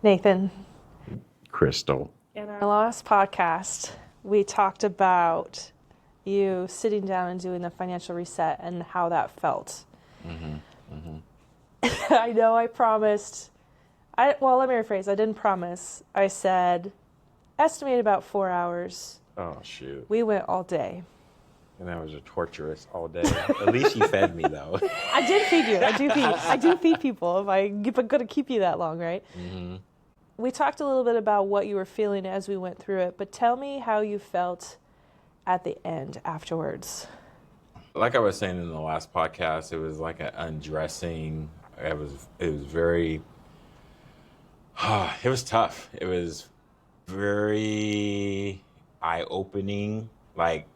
Nathan, Crystal. in our last podcast, we talked about you sitting down and doing the financial reset and how that felt. I know I promised, let me rephrase. I didn't promise. I said, estimate about 4 hours. Oh, shoot. We went all day. And that was a torturous all day. At least you fed me, though. I did feed you. I do feed people if I'm going to keep you that long, right? Mm-hmm. We talked a little bit about what you were feeling as we went through it, but tell me how you felt at the end afterwards. Like I was saying in the last podcast, it was like an undressing. It was very, it was tough. It was very eye-opening. Like,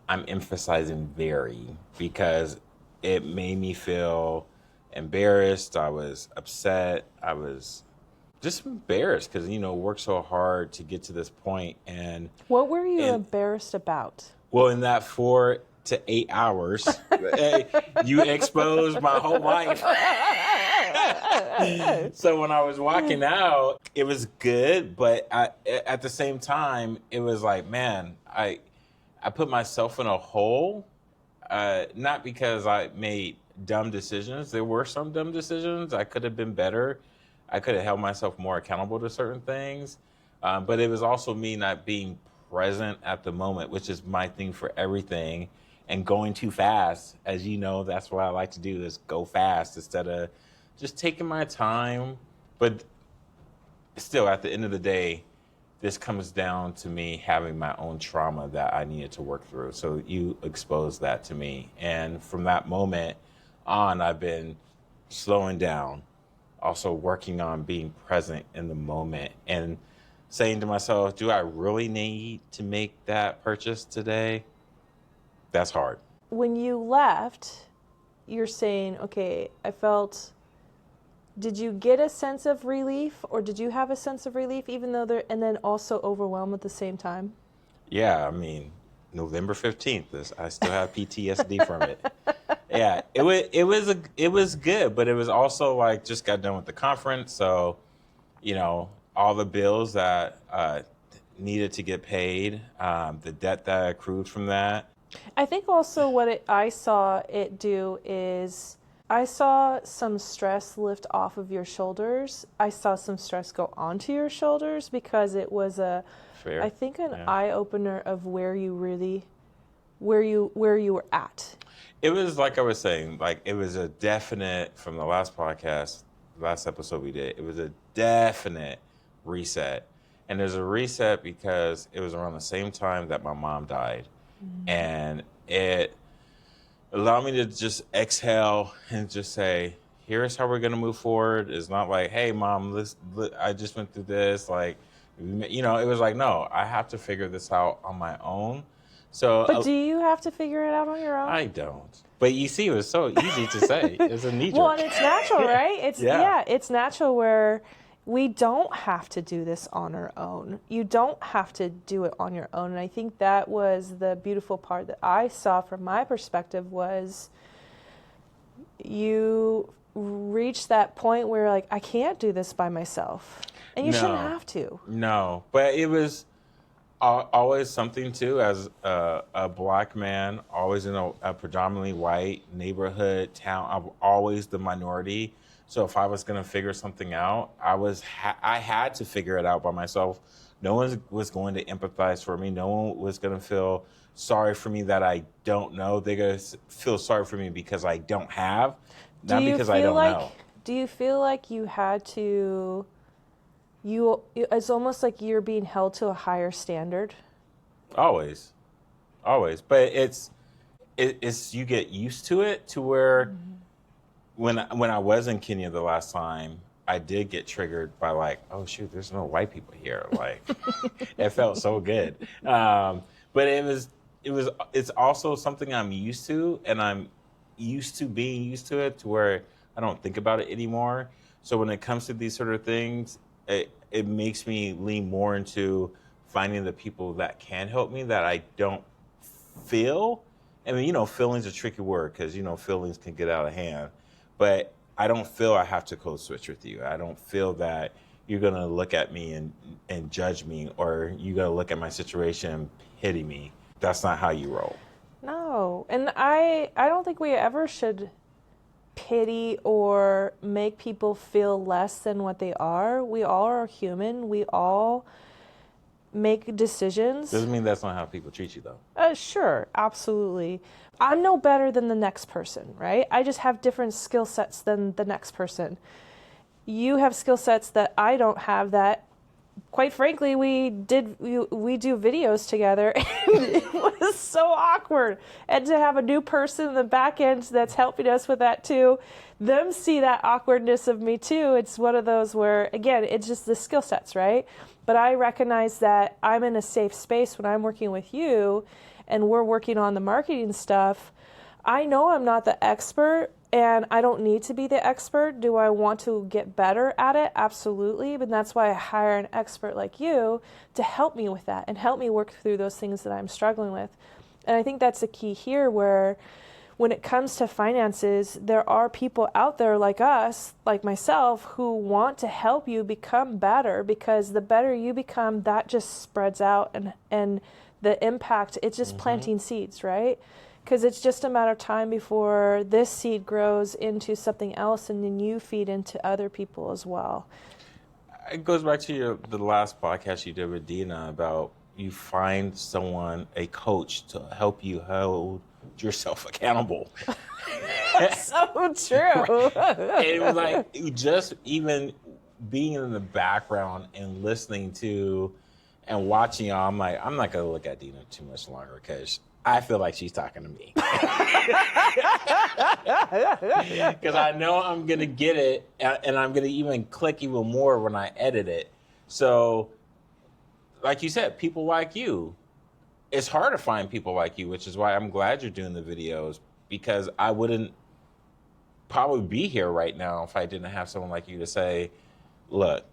I'm emphasizing very because it made me feel embarrassed. I was upset. I was just embarrassed because, worked so hard to get to this point. And what were you embarrassed about? Well, in that 4 to 8 hours, you exposed my whole life. So when I was walking out, it was good. But at the same time, it was like, man, I put myself in a hole, not because I made dumb decisions. There were some dumb decisions. I could have been better. I could have held myself more accountable to certain things. But it was also me not being present at the moment, which is my thing for everything, and going too fast. As you know, that's what I like to do, is go fast instead of just taking my time. But still, at the end of the day, this comes down to me having my own trauma that I needed to work through. So you exposed that to me. And from that moment on, I've been slowing down, also working on being present in the moment and saying to myself, do I really need to make that purchase today? That's hard. When you left, you're saying, okay, did you get a sense of relief, or did you have a sense of relief even though and then also overwhelmed at the same time? Yeah, I mean, November 15th, I still have PTSD from it. Yeah, it was good, but it was also like, just got done with the conference. So, all the bills that needed to get paid, the debt that accrued from that. I think also what I saw it do is I saw some stress lift off of your shoulders. I saw some stress go onto your shoulders because it was an eye opener of where you were at. It was like I was saying, like it was a definite, from the last episode we did, it was a definite reset. And there's a reset because it was around the same time that my mom died. Mm-hmm. And it allowed me to just exhale and just say, here's how we're going to move forward. It's not like, hey, Mom, I just went through this. Like, it was like, no, I have to figure this out on my own. But do you have to figure it out on your own? I don't. But you see, it was so easy to say. It's a knee jerk. Well, and it's natural, right? It's natural where we don't have to do this on our own. You don't have to do it on your own. And I think that was the beautiful part that I saw from my perspective was you reached that point where like, I can't do this by myself. And you shouldn't have to. No, but it was always something too, as a Black man, always in a predominantly white neighborhood, town, I'm always the minority. So if I was going to figure something out, I had to figure it out by myself. No one was going to empathize for me. No one was going to feel sorry for me that I don't know. They're going to feel sorry for me because I don't have, not because I don't know. Do you feel like you had to, it's almost like you're being held to a higher standard? Always. But it's you get used to it to where, mm-hmm. When I was in Kenya the last time, I did get triggered by like, oh shoot, there's no white people here. Like, it felt so good. But it's also something I'm used to, and I'm used to being used to it to where I don't think about it anymore. So when it comes to these sort of things, it makes me lean more into finding the people that can help me that I don't feel. I mean, feeling's a tricky word because, feelings can get out of hand. But I don't feel I have to code switch with you. I don't feel that you're going to look at me and judge me, or you're going to look at my situation and pity me. That's not how you roll. No. And I don't think we ever should pity or make people feel less than what they are. We all are human. We all make decisions. Doesn't mean that's not how people treat you, though. Sure, absolutely. I'm no better than the next person, right? I just have different skill sets than the next person. You have skill sets that I don't have that, quite frankly, we do videos together and it was so awkward. And to have a new person in the back end that's helping us with that too, them see that awkwardness of me too. It's one of those where, again, it's just the skill sets, right? But I recognize that I'm in a safe space when I'm working with you and we're working on the marketing stuff. I know I'm not the expert and I don't need to be the expert. Do I want to get better at it? Absolutely. But that's why I hire an expert like you to help me with that and help me work through those things that I'm struggling with. And I think that's the key here, where when it comes to finances, there are people out there like us, like myself, who want to help you become better, because the better you become, that just spreads out and the impact, it's just planting seeds, right? Because it's just a matter of time before this seed grows into something else and then you feed into other people as well. It goes back to the last podcast you did with Dina about you find someone, a coach, to help you hold yourself accountable. So true. It was like just even being in the background and listening to and watching y'all, I'm like, I'm not going to look at Dina too much longer because I feel like she's talking to me. Because I know I'm going to get it, and I'm going to even click even more when I edit it. So, like you said, people like you. It's hard to find people like you, which is why I'm glad you're doing the videos, because I wouldn't probably be here right now if I didn't have someone like you to say, look,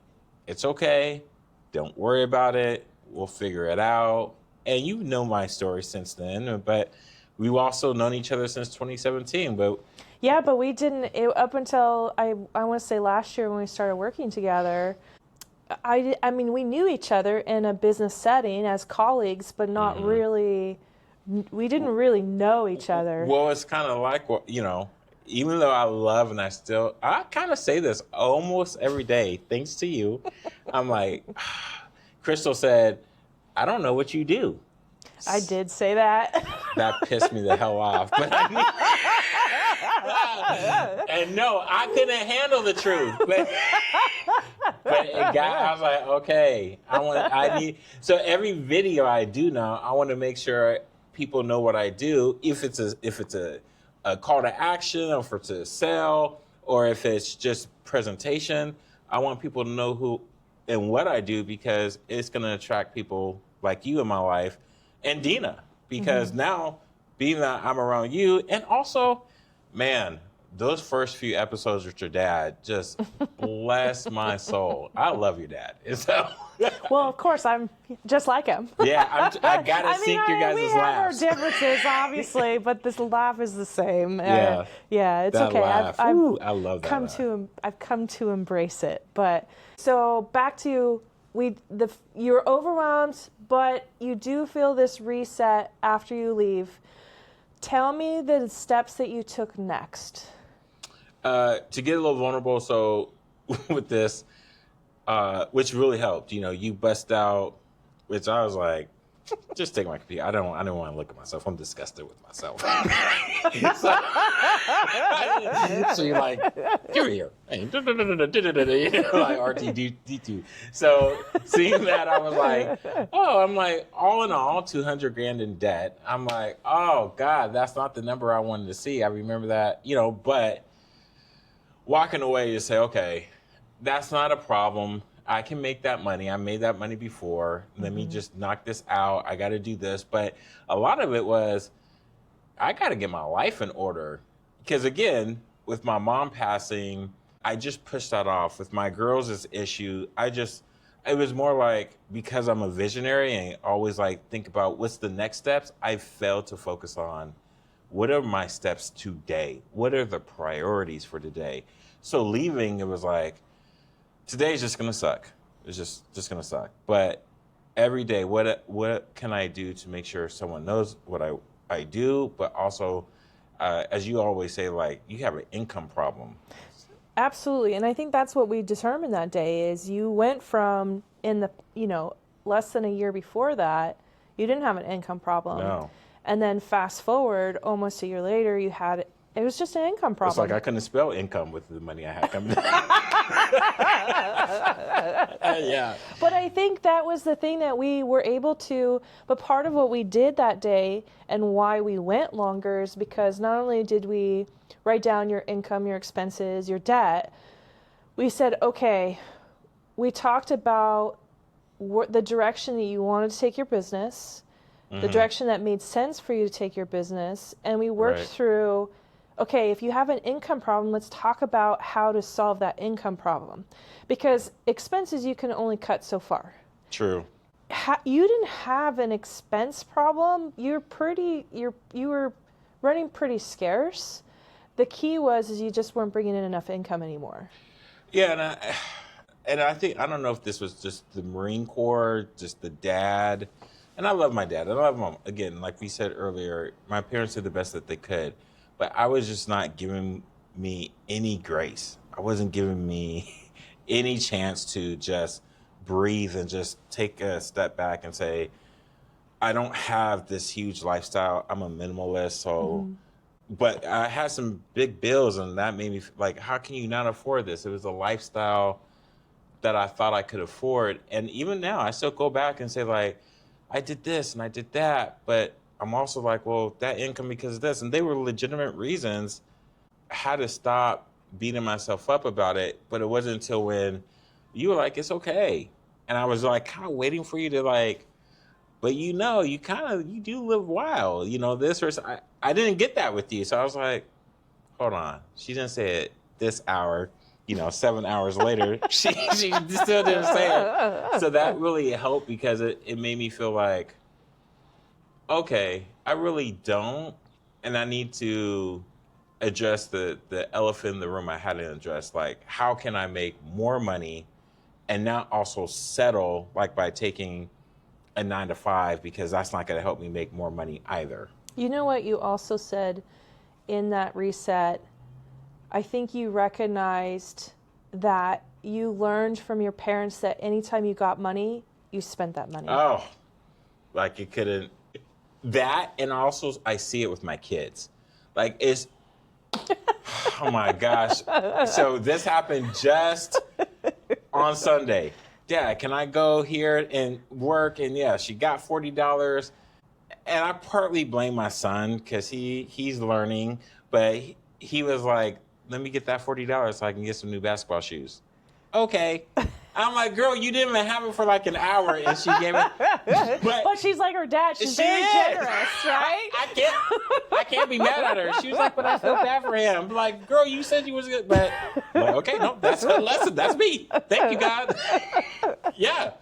it's okay. Don't worry about it. We'll figure it out. And you know my story since then, but we've also known each other since 2017. But yeah, but we didn't, up until, I want to say last year when we started working together, I mean, we knew each other in a business setting as colleagues, but not really, we didn't really know each other. Well, it's kind of like, even though I love and I kind of say this almost every day, thanks to you. I'm like, Crystal said, I don't know what you do. I did say that. That pissed me the hell off. But and no, I couldn't handle the truth. But I was like, okay, so every video I do now, I want to make sure people know what I do. If it's a call to action, or if it's a sale, or if it's just presentation, I want people to know who and what I do, because it's going to attract people like you in my life and Dina, because now being that I'm around you, and also, man, those first few episodes with your dad just bless my soul. I love your dad. So, well, of course, I'm just like him. Yeah, I gotta sync your guys' we laughs. We have our differences, obviously, but this laugh is the same. Yeah, it's that okay. Laugh. I love that. I've come to embrace it. But so back to you're overwhelmed, but you do feel this reset after you leave. Tell me the steps that you took next. To get a little vulnerable, so with this, which really helped, you bust out, which I was like, just take my computer. I don't want to look at myself. I'm disgusted with myself. So you're like, here. Like R2D2. So seeing that, I was like, I'm like, all in all, $200,000 in debt. I'm like, oh God, that's not the number I wanted to see. I remember that, but walking away, you say, okay, that's not a problem. I can make that money. I made that money before. Let me just knock this out. I got to do this. But a lot of it was, I got to get my life in order. Because again, with my mom passing, I just pushed that off. With my girls' issue, it was more like, because I'm a visionary and always think about what's the next steps, I failed to focus on what are my steps today? What are the priorities for today? So leaving, it was like, today's just gonna suck. It's just gonna suck. But every day, what can I do to make sure someone knows what I do, but also, as you always say, like, you have an income problem. Absolutely. And I think that's what we determined that day is you went from in the, less than a year before that, you didn't have an income problem. No. And then fast forward almost a year later, it was just an income problem. It's like I couldn't spell income with the money I had coming in. Yeah. But I think that was the thing that we were able to, but part of what we did that day and why we went longer is because not only did we write down your income, your expenses, your debt, we said, okay, we talked about the direction that you wanted to take your business, the direction that made sense for you to take your business, and we worked through, okay, if you have an income problem, let's talk about how to solve that income problem. Because expenses you can only cut so far. True. You didn't have an expense problem. You were running pretty scarce. The key is you just weren't bringing in enough income anymore. Yeah, and I think, I don't know if this was just the Marine Corps, just the dad. And I love my dad. I love mom. Again, like we said earlier, my parents did the best that they could. But I was just not giving me any grace. I wasn't giving me any chance to just breathe and just take a step back and say, I don't have this huge lifestyle. I'm a minimalist. So, but I had some big bills, and that made me like, how can you not afford this? It was a lifestyle that I thought I could afford. And even now, I still go back and say, like, I did this and I did that, but I'm also like, well, that income because of this. And they were legitimate reasons. I had to stop beating myself up about it. But it wasn't until when you were like, it's okay. And I was like, kind of waiting for you to like, but you do live wild, this or I didn't get that with you. So I was like, hold on. She didn't say it this hour, 7 hours later, she still didn't say it. So that really helped because it made me feel like, okay, I really don't, and I need to address the elephant in the room I hadn't addressed. Like, how can I make more money and not also settle, like, by taking a 9-to-5, because that's not going to help me make more money either. You know what you also said in that reset? I think you recognized that you learned from your parents that anytime you got money, you spent that money. Oh, like it couldn't. That, and also I see it with my kids. Like, it's, oh my gosh. So this happened just on Sunday. Dad, can I go here and work? And yeah, she got $40. And I partly blame my son because he's learning, but he was like, let me get that $40 so I can get some new basketball shoes. Okay. I'm like, girl, you didn't even have it for like an hour, and she gave it. But she's like her dad. She's very generous, right? I can't be mad at her. She was like, but I feel bad for him. I'm like, girl, you said you was good, but like, okay, no, that's a lesson. That's me. Thank you, God. Yeah.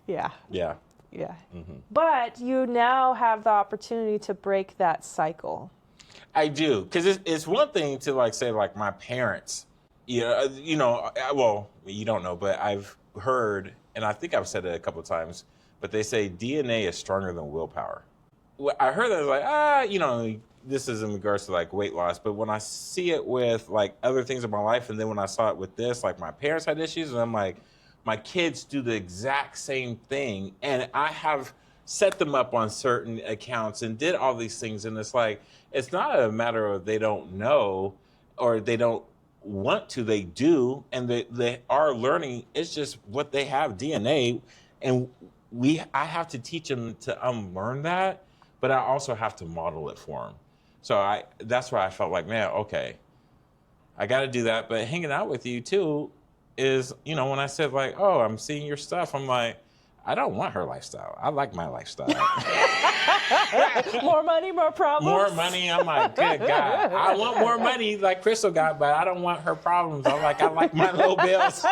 Yeah. Yeah. Yeah. Mm-hmm. But you now have the opportunity to break that cycle. I do, because it's one thing to like say like my parents, well, you don't know, but I've heard, and I think I've said it a couple of times, but they say DNA is stronger than willpower. I heard that, I was like, this is in regards to like weight loss, but when I see it with like other things in my life, and then when I saw it with this, like my parents had issues, and I'm like, my kids do the exact same thing, and I have set them up on certain accounts and did all these things, and it's like, it's not a matter of they don't know or they don't want to, they do, and they are learning. It's just what they have, DNA, and I have to teach them to unlearn that, but I also have to model it for them. So that's why I felt like, man, okay, I got to do that. But hanging out with you too is, when I said like, oh, I'm seeing your stuff, I'm like, I don't want her lifestyle. I like my lifestyle. More money, more problems. More money. I'm like, good God. I want more money like Crystal got, but I don't want her problems. I like my low bills.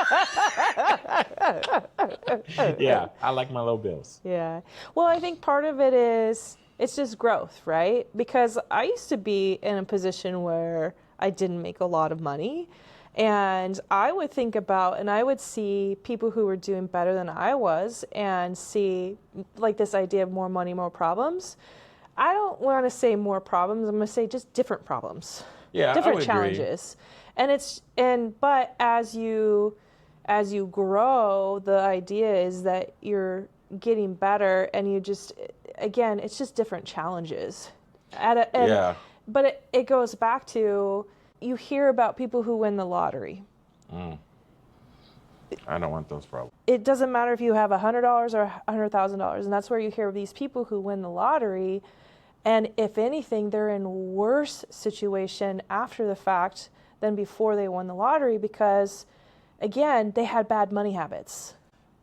Yeah, I like my low bills. Yeah. Well, I think part of it is, it's just growth, right? Because I used to be in a position where I didn't make a lot of money. And I would think about, and I would see people who were doing better than I was and see like this idea of more money, more problems. I don't want to say more problems. I'm going to say just different problems, Yeah, different I would challenges. But as you grow, the idea is that you're getting better, and you just, again, it's just different challenges. But it goes back to, you hear about people who win the lottery. I don't want those problems. It doesn't matter if you have $100 or $100,000, and that's where you hear of these people who win the lottery, and if anything, they're in worse situation after the fact than before they won the lottery, because, again, they had bad money habits.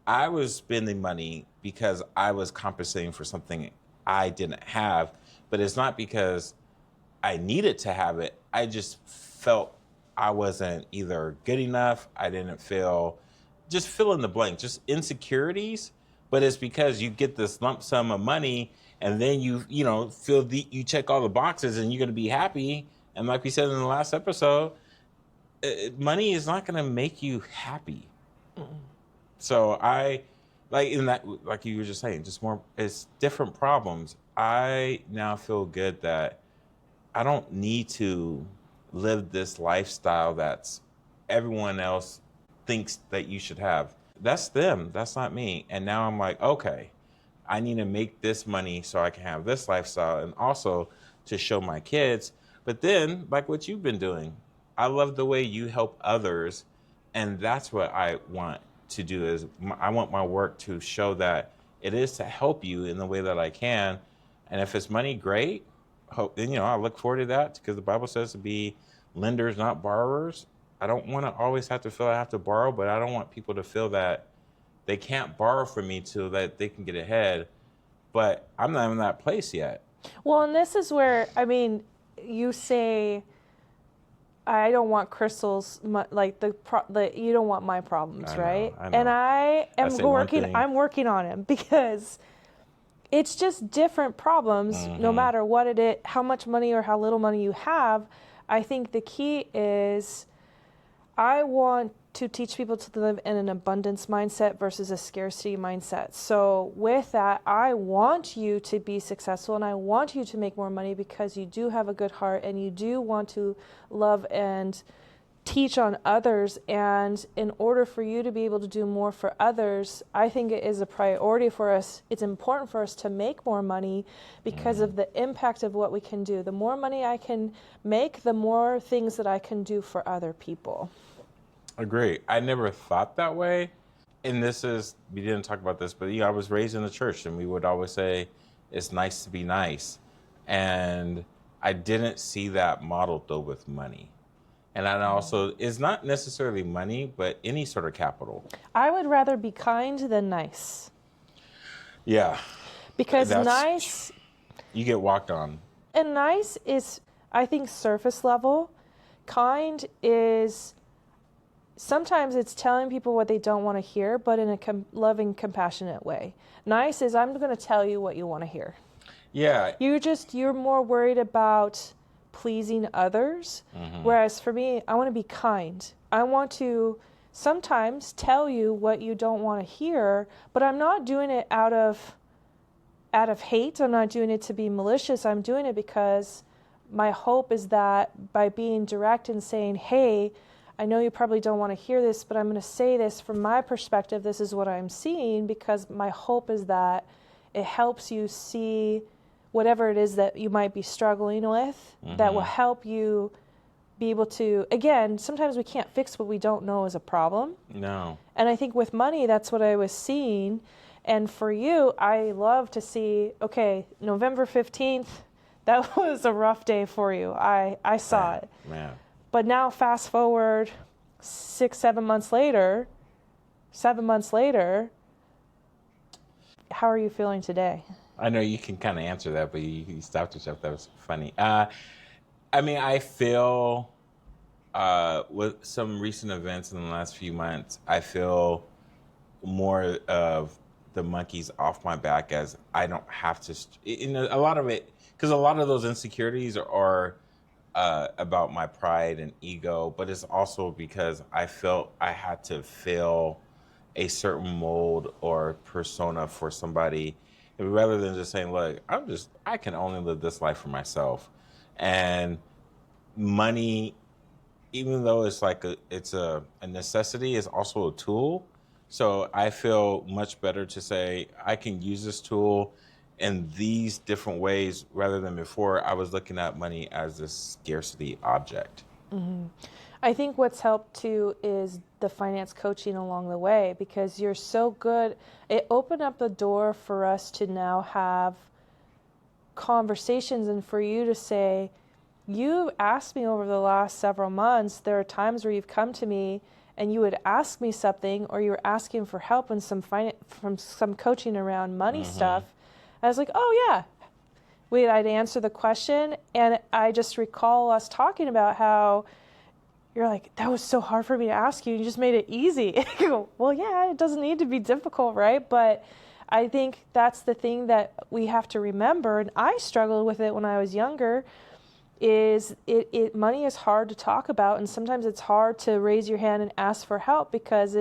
I was spending money because I was compensating for something I didn't have, but it's not because I needed to have it. I just felt I wasn't either good enough. I didn't feel, just fill in the blank, just insecurities. But it's because you get this lump sum of money, and then you you check all the boxes, and you're going to be happy. And like we said in the last episode, money is not going to make you happy. So I, like in that, like you were just saying, just more, it's different problems. I now feel good that I don't need to live this lifestyle that's everyone else thinks that you should have. That's them. That's not me. And now I'm like, okay, I need to make this money so I can have this lifestyle, and also to show my kids. But then, like what you've been doing, I love the way you help others. And that's what I want to do, is I want my work to show that it is to help you in the way that I can. And if it's money, great. Then, I look forward to that, because the Bible says to be lenders, not borrowers. I don't want to always have to feel I have to borrow, but I don't want people to feel that they can't borrow from me so that they can get ahead. But I'm not in that place yet. Well, and this is where, you say, I don't want Crystal's, like you don't want my problems, right? I know. And I'm working on it, because it's just different problems, no matter what it is, how much money or how little money you have. I think the key is, I want to teach people to live in an abundance mindset versus a scarcity mindset. So with that, I want you to be successful, and I want you to make more money, because you do have a good heart, and you do want to love and teach on others. And in order for you to be able to do more for others, I think it is a priority for us. It's important for us to make more money because of the impact of what we can do. The more money I can make, the more things that I can do for other people. Agree. I never thought that way. And we didn't talk about this, but I was raised in the church, and we would always say, it's nice to be nice. And I didn't see that modeled though with money. And I also, it's not necessarily money, but any sort of capital. I would rather be kind than nice. Yeah. Because nice, you get walked on. And nice is, I think, surface level. Kind is, sometimes it's telling people what they don't want to hear, but in a loving, compassionate way. Nice is, I'm going to tell you what you want to hear. Yeah. You're more worried about pleasing others. Whereas for me, I want to be kind. I want to sometimes tell you what you don't want to hear, but I'm not doing it out of hate. I'm not doing it to be malicious. I'm doing it because my hope is that by being direct and saying, hey, I know you probably don't want to hear this, but I'm going to say this from my perspective. This is what I'm seeing, because my hope is that it helps you see whatever it is that you might be struggling with, that will help you be able to, again, sometimes we can't fix what we don't know is a problem. No. And I think with money, that's what I was seeing. And for you, I love to see, okay, November 15th, that was a rough day for you. I saw it. Man. But now fast forward 7 months later, how are you feeling today? I know you can kind of answer that, but you stopped yourself. That was funny. I feel with some recent events in the last few months, I feel more of the monkeys off my back, as I don't have to, a lot of it, because a lot of those insecurities are about my pride and ego, but it's also because I felt I had to fill a certain mold or persona for somebody, rather than just saying, look, I can only live this life for myself. And money, even though it's like it's a necessity, is also a tool. So I feel much better to say I can use this tool in these different ways, rather than before I was looking at money as a scarcity object. I think what's helped too is the finance coaching along the way, because you're so good. It opened up the door for us to now have conversations, and for you to say, you've asked me over the last several months, there are times where you've come to me and you would ask me something, or you were asking for help in from some coaching around money stuff. I was like, oh yeah. I'd answer the question, and I just recall us talking about how you're like, that was so hard for me to ask you. You just made it easy. I go, well, yeah, it doesn't need to be difficult, right? But I think that's the thing that we have to remember, and I struggled with it when I was younger, is money is hard to talk about, and sometimes it's hard to raise your hand and ask for help, because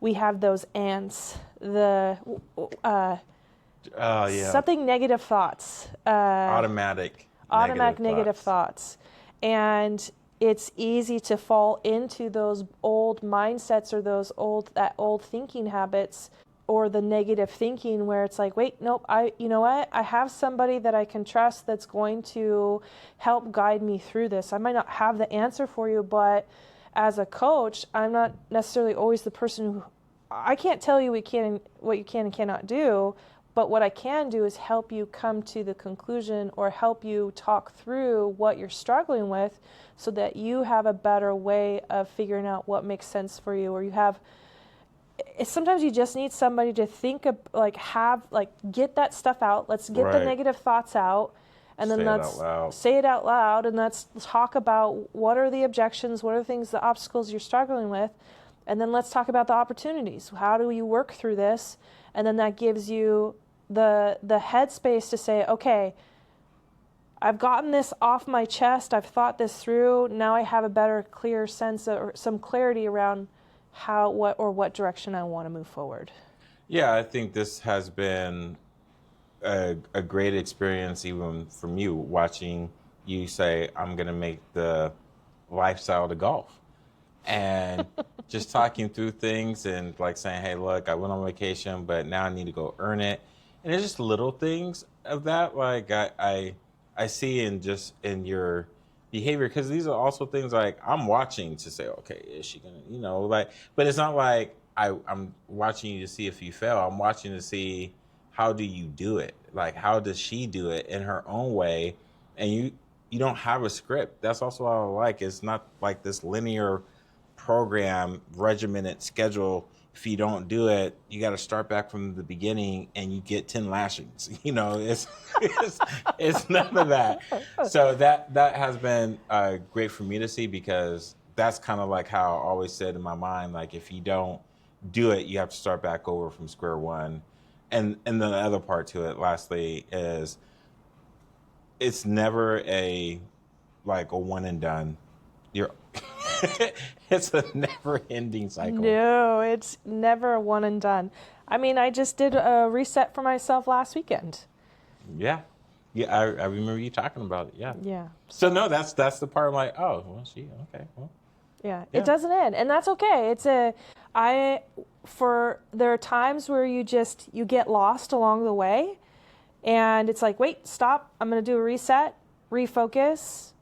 we have those ants, something negative thoughts, Automatic negative thoughts. And it's easy to fall into those old mindsets, or that old thinking habits, or the negative thinking, where it's like, wait, nope, you know what? I have somebody that I can trust that's going to help guide me through this. I might not have the answer for you, but as a coach, I'm not necessarily always the person who, I can't tell you what you can and cannot do, but what I can do is help you come to the conclusion, or help you talk through what you're struggling with, so that you have a better way of figuring out what makes sense for you, or sometimes you just need somebody to think of, get that stuff out. Let's get the negative thoughts out, and then let's say it out loud, and let's talk about what are the objections, what are the obstacles you're struggling with, and then let's talk about the opportunities. How do you work through this? And then that gives you the headspace to say, okay, I've gotten this off my chest, I've thought this through, now I have a better, clear sense, or some clarity around what direction I want to move forward. Yeah, I think this has been a great experience, even from you, watching you say, I'm going to make the lifestyle to golf. And just talking through things, and like saying, hey, look, I went on vacation, but now I need to go earn it. And it's just little things of that, like I see in your behavior, because these are also things like I'm watching to say, okay, is she gonna, but it's not like I'm watching you to see if you fail. I'm watching to see, how do you do it? Like, how does she do it in her own way? And you don't have a script. That's also what I like. It's not like this linear program, regimented schedule. If you don't do it, you got to start back from the beginning, and you get 10 lashings. It's none of that. So that has been great for me to see, because that's kind of like how I always said in my mind, like, if you don't do it, you have to start back over from square one. And then the other part to it, lastly, is it's never a one and done. It's a never-ending cycle. No, it's never a one and done. I mean, I just did a reset for myself last weekend. Yeah, I remember you talking about it. Yeah. Yeah. So no, that's the part I'm like, oh, well, okay, well. Yeah, it doesn't end, and that's okay. There are times where you get lost along the way, and it's like, wait, stop. I'm going to do a reset, refocus.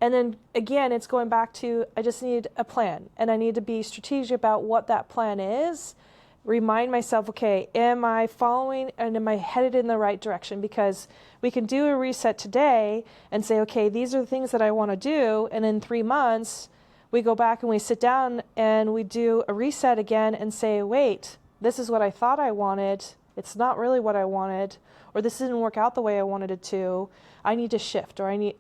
And then again, it's going back to, I just need a plan, and I need to be strategic about what that plan is. Remind myself, okay, am I following and am I headed in the right direction? Because we can do a reset today and say, okay, these are the things that I want to do. And in 3 months, we go back and we sit down and we do a reset again and say, wait, this is what I thought I wanted. It's not really what I wanted, or this didn't work out the way I wanted it to. I need to shift, or I need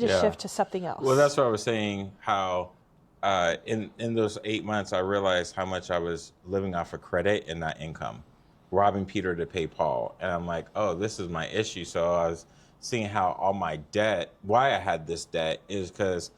to shift to something else. Well, that's what I was saying, how in those 8 months, I realized how much I was living off of credit and not income, robbing Peter to pay Paul. And I'm like, oh, this is my issue. So I was seeing how all my debt, why I had this debt, is because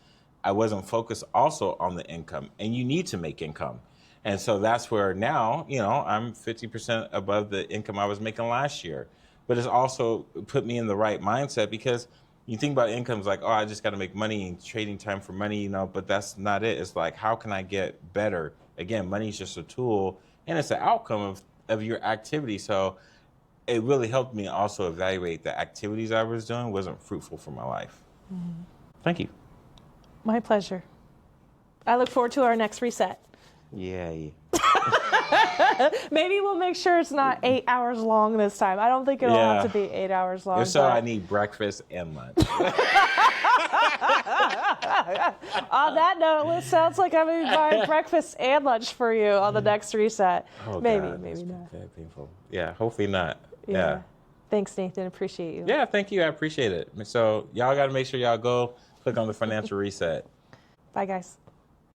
I wasn't focused also on the income. And you need to make income. And so that's where now, I'm 50% above the income I was making last year. But it's also put me in the right mindset, because you think about income as like, oh, I just got to make money and trading time for money, but that's not it. It's like, how can I get better? Again, money is just a tool, and it's an outcome of your activity. So it really helped me also evaluate the activities I was doing wasn't fruitful for my life. Mm-hmm. Thank you. My pleasure. I look forward to our next reset. Yay. Maybe we'll make sure it's not 8 hours long this time. I don't think it'll have to be 8 hours long. If so, I need breakfast and lunch. On that note, it sounds like I'm going to be buying breakfast and lunch for you on the next reset. Oh, maybe God, maybe not. Painful. Yeah, hopefully not. Yeah. Thanks, Nathan. Appreciate you. Yeah, thank you. I appreciate it. So y'all got to make sure y'all go click on the financial reset. Bye, guys.